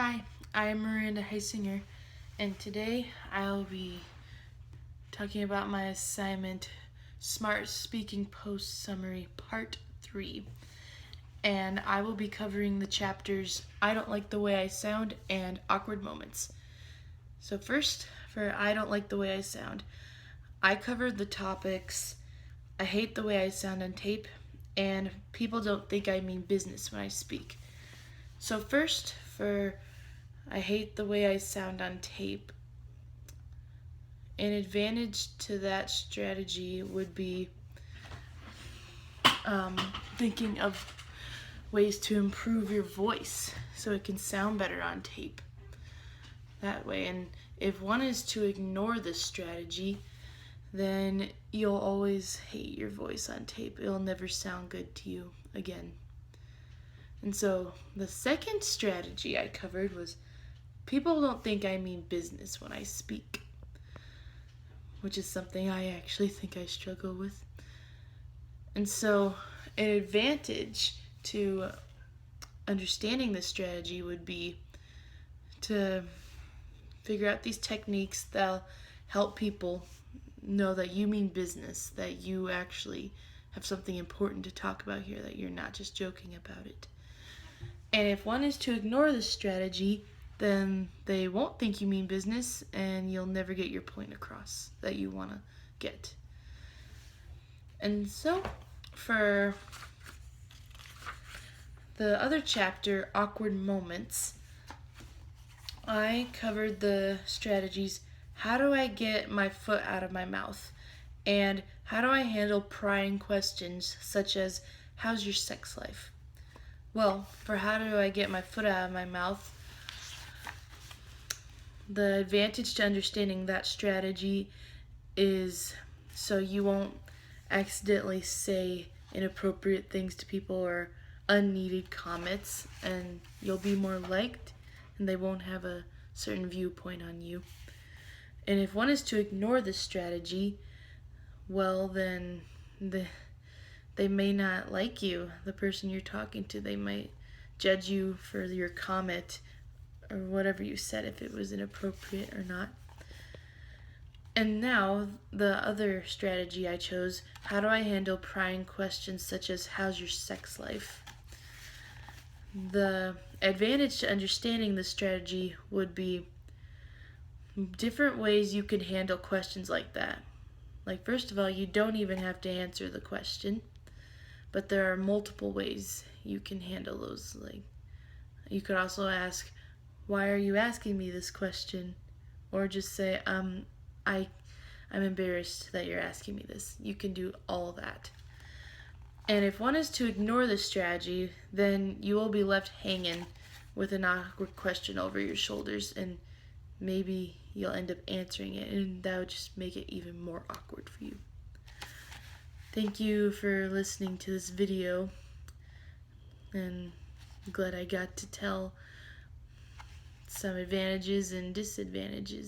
Hi, I'm Miranda Heisinger, and today I'll be talking about my assignment, Smart Speaking Post Summary Part 3. And I will be covering the chapters I Don't Like the Way I Sound and Awkward Moments. So first, for I Don't Like the Way I Sound, I covered the topics I hate the way I sound on tape, and people don't think I mean business when I speak. So first, for I hate the way I sound on tape. An advantage to that strategy would be thinking of ways to improve your voice so it can sound better on tape. That way, and if one is to ignore this strategy, then you'll always hate your voice on tape. It'll never sound good to you again. And so the second strategy I covered was people don't think I mean business when I speak, which is something I actually think I struggle with. And so an advantage to understanding this strategy would be to figure out these techniques that'll help people know that you mean business, that you actually have something important to talk about here, that you're not just joking about it. And if one is to ignore this strategy, then they won't think you mean business and you'll never get your point across that you want to get. And so for the other chapter, Awkward Moments, I covered the strategies, how do I get my foot out of my mouth? And how do I handle prying questions such as, how's your sex life? Well, for how do I get my foot out of my mouth, the advantage to understanding that strategy is so you won't accidentally say inappropriate things to people or unneeded comments, and you'll be more liked and they won't have a certain viewpoint on you. And if one is to ignore this strategy, well, then they may not like you, the person you're talking to. They might judge you for your comment or whatever you said, if it was inappropriate or not. And now, the other strategy I chose, how do I handle prying questions such as, how's your sex life? The advantage to understanding this strategy would be different ways you can handle questions like that. Like, first of all, you don't even have to answer the question, but there are multiple ways you can handle those. Like, you could also ask, why are you asking me this question? Or just say, I'm embarrassed that you're asking me this. You can do all that. And if one is to ignore this strategy, then you will be left hanging with an awkward question over your shoulders, and maybe you'll end up answering it, and that would just make it even more awkward for you. Thank you for listening to this video, and I'm glad I got to tell some advantages and disadvantages.